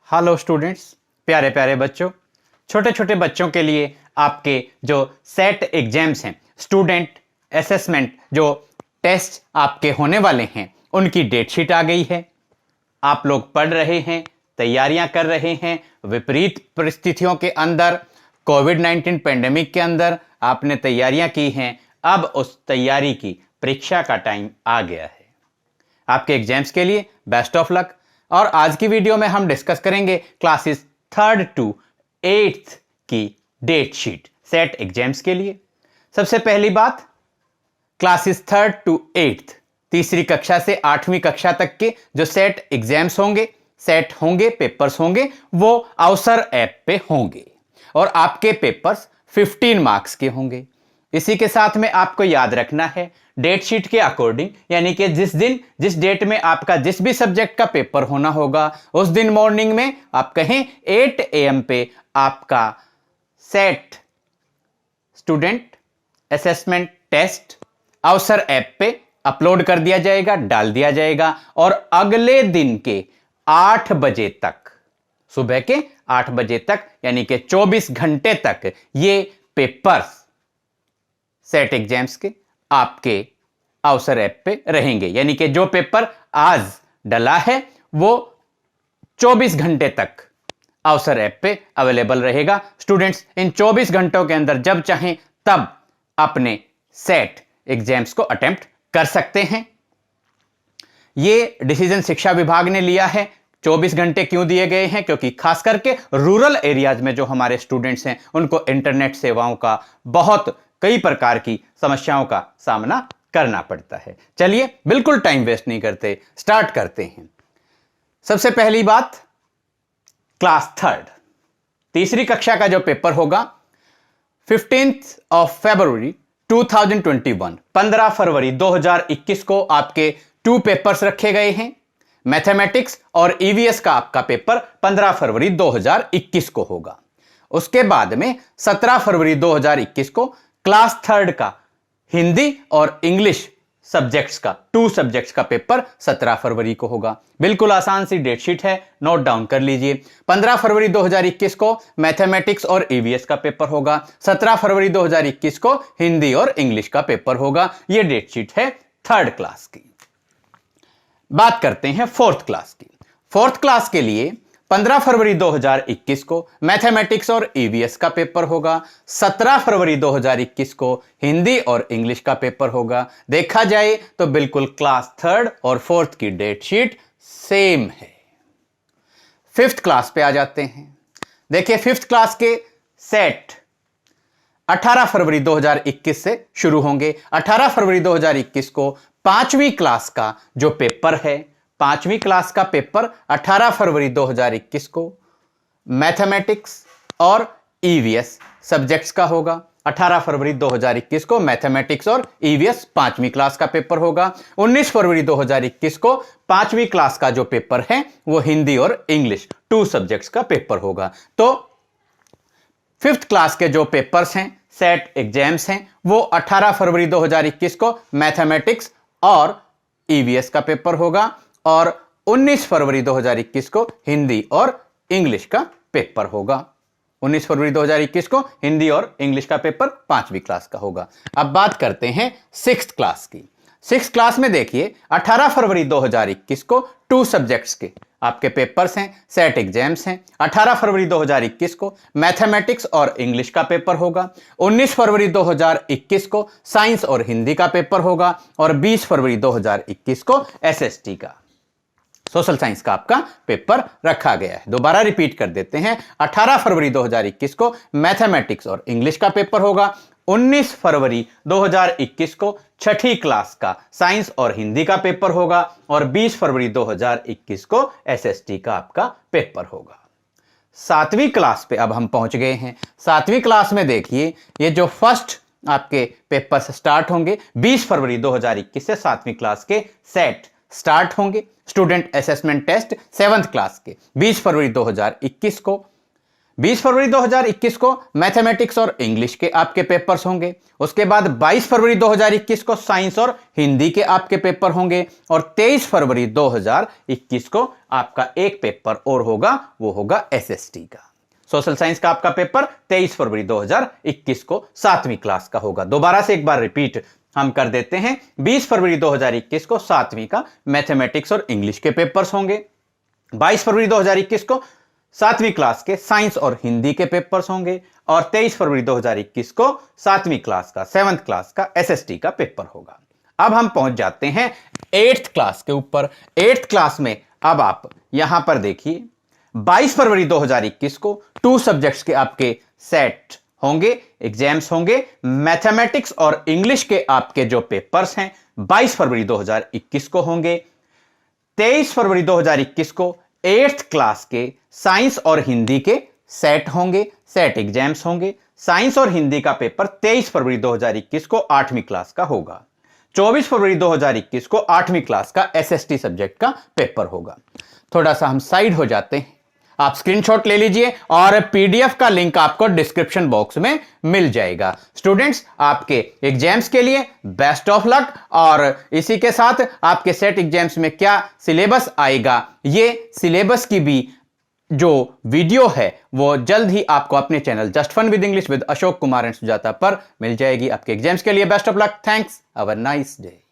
Hello students, प्यारे प्यारे बच्चों। छोटे छोटे बच्चों के लिए आपके जो सेट एग्जाम्स हैं, स्टूडेंट असेसमेंट जो टेस्ट आपके होने वाले हैं, उनकी डेट शीट आ गई है। आप लोग पढ़ रहे हैं, तैयारियां कर रहे हैं। विपरीत परिस्थितियों के अंदर, कोविड-19 पेंडेमिक के अंदर आपने तैयारियां की हैं। अब उस तैयारी की परीक्षा का टाइम आ गया है। आपके एग्जाम्स के लिए बेस्ट ऑफ लक। और आज की वीडियो में हम डिस्कस करेंगे क्लासेस 3rd to 8th की डेट शीट सेट एग्जाम्स के लिए। सबसे पहली बात, क्लासेस 3rd to 8th, तीसरी कक्षा से 8वीं कक्षा तक के जो सेट एग्जाम्स होंगे, सेट होंगे, पेपर्स होंगे, वो अवसर ऐप पे होंगे और आपके पेपर्स 15 मार्क्स के होंगे। इसी के साथ में आपको याद रखना है, डेट शीट के अकॉर्डिंग, यानी कि जिस दिन जिस डेट में आपका जिस भी सब्जेक्ट का पेपर होना होगा, उस दिन मॉर्निंग में आप कहें 8 AM पे आपका सेट स्टूडेंट असेसमेंट टेस्ट अवसर ऐप पे अपलोड कर दिया जाएगा, डाल दिया जाएगा। और अगले दिन के 8 बजे तक, सुबह के 8 बजे तक, यानी कि 24 घंटे तक ये पेपर्स सेट एग्जाम्स के आपके अवसर ऐप पे रहेंगे। यानी कि जो पेपर आज डला है वो 24 घंटे तक अवसर ऐप पे अवेलेबल रहेगा। स्टूडेंट्स इन 24 घंटों के अंदर जब चाहें तब अपने सेट एग्जाम्स को अटेम्प्ट कर सकते हैं। ये डिसीजन शिक्षा विभाग ने लिया है। 24 घंटे क्यों दिए गए हैं? क्योंकि खास करके रूरल एरियाज में जो हमारे स्टूडेंट्स हैं, उनको इंटरनेट सेवाओं का बहुत कई प्रकार की समस्याओं का सामना करना पड़ता है। चलिए बिल्कुल टाइम वेस्ट नहीं करते, स्टार्ट करते हैं। सबसे पहली बात, क्लास 3rd, तीसरी कक्षा का जो पेपर होगा 15th of February 2021, 15 फरवरी 2021 को आपके 2 पेपर्स रखे गए हैं। मैथमेटिक्स और ईवीएस का आपका पेपर 15 फरवरी 2021 को होगा। उसके बाद में 17 फरवरी 2021 को क्लास 3rd का हिंदी और इंग्लिश सब्जेक्ट्स का 2 सब्जेक्ट्स का पेपर 17 फरवरी को होगा। बिल्कुल आसान सी डेट शीट है, नोट डाउन कर लीजिए। 15 फरवरी 2021 को मैथमेटिक्स और ईवीएस का पेपर होगा। 17 फरवरी 2021 को हिंदी और इंग्लिश का पेपर होगा। यह डेट शीट है 3rd क्लास की। बात करते हैं 4th क्लास की। 4th क्लास के लिए 15 फरवरी 2021 को मैथमेटिक्स और ईवीएस का पेपर होगा। 17 फरवरी 2021 को हिंदी और इंग्लिश का पेपर होगा। देखा जाए तो बिल्कुल क्लास 3rd और 4th की डेट शीट सेम है। 5th क्लास पे आ जाते हैं। देखिए 5th क्लास के सेट 18 फरवरी 2021 से शुरू होंगे। 18 फरवरी 2021 को 5वीं क्लास का जो पेपर है, 5वीं क्लास का पेपर 18 फरवरी 2021 को मैथमेटिक्स और ईवीएस सब्जेक्ट्स का होगा। 18 फरवरी 2021 को मैथमेटिक्स और ईवीएस 5वीं क्लास का पेपर होगा। 19 फरवरी 2021 को 5वीं क्लास का जो पेपर है वो हिंदी और इंग्लिश 2 सब्जेक्ट्स का पेपर होगा। तो 5th क्लास के जो पेपर्स हैं, सेट एग्जाम्स हैं, वो 18 फरवरी 2021 को मैथमेटिक्स और ईवीएस का पेपर होगा और 19 फरवरी 2021 को हिंदी और इंग्लिश का पेपर होगा। 19 फरवरी 2021 को हिंदी और इंग्लिश का पेपर 5वीं क्लास का होगा। अब बात करते हैं 6th क्लास की। 6th क्लास में देखिए 18 फरवरी 2021 को 2 सब्जेक्ट्स के आपके पेपर्स हैं, सेट एग्जाम्स हैं। 18 फरवरी 2021 को मैथमेटिक्स और इंग्लिश का पेपर होगा। 19 फरवरी 2021 को साइंस और हिंदी का पेपर होगा और 20 फरवरी 2021 को एसएसटी का, सोशल साइंस का आपका पेपर रखा गया है। दोबारा रिपीट कर देते हैं। 18 फरवरी 2021 को मैथमेटिक्स और इंग्लिश का पेपर होगा। 19 फरवरी 2021 को 6ठी क्लास का साइंस और हिंदी का पेपर होगा और 20 फरवरी 2021 को एसएसटी का आपका पेपर होगा। 7वीं क्लास पे अब हम पहुंच गए हैं। 7वीं क्लास में देखिए ये जो फर्स्ट आपके पेपर्स स्टार्ट होंगे 20 फरवरी 2021 से 7वीं क्लास के सेट स्टार्ट होंगे। Student assessment test 7th class के 20 फरवरी 2021 को। 20 फरवरी 2021 को मैथमेटिक्स और इंग्लिश के आपके पेपर्स होंगे। उसके बाद 22 फरवरी 2021 को साइंस और हिंदी के आपके पेपर होंगे और 23 फरवरी 2021 को आपका एक पेपर और होगा, वो होगा एसएसटी का। सोशल साइंस का आपका पेपर 23 फरवरी 2021 को 7वीं क्लास का होगा। दोबारा से एक बार रिपीट हम कर देते हैं, 20 फरवरी 2021 को 7वीं का मैथमेटिक्स और इंग्लिश के पेपर्स होंगे। 22 फरवरी 2021 को 7वीं क्लास के साइंस और हिंदी के पेपर्स होंगे और 23 फरवरी 2021 को 7वीं क्लास का 7th क्लास का एसएसटी का पेपर होगा। अब हम पहुंच जाते हैं 8th क्लास के ऊपर। 8th क्लास में अब आप यहां पर देखिए, 22 फरवरी 2021 को 2 सब्जेक्ट्स के आपके सेट होंगे, एग्जाम्स होंगे। मैथमेटिक्स और इंग्लिश के आपके जो पेपर्स हैं 22 फरवरी 2021 को होंगे। 23 फरवरी 2021 को 8th क्लास के साइंस और हिंदी के सेट होंगे, सेट एग्जाम्स होंगे। साइंस और हिंदी का पेपर 23 फरवरी 2021 को 8वीं क्लास का होगा। 24 फरवरी 2021 को 8वीं क्लास का एसएसटी सब्जेक्ट का पेपर होगा। थोड़ा सा हम साइड हो जाते हैं, आप स्क्रीनशॉट ले लीजिए और पीडीएफ का लिंक आपको डिस्क्रिप्शन बॉक्स में मिल जाएगा। स्टूडेंट्स, आपके एग्जाम्स के लिए बेस्ट ऑफ लक। और इसी के साथ आपके सेट एग्जाम्स में क्या सिलेबस आएगा, ये सिलेबस की भी जो वीडियो है वो जल्द ही आपको अपने channel just fun with English with Ashok Kumar and Sujata पर मिल जाएगी। आपके एग्जाम्स के लिए best of luck. Thanks. Have a nice day.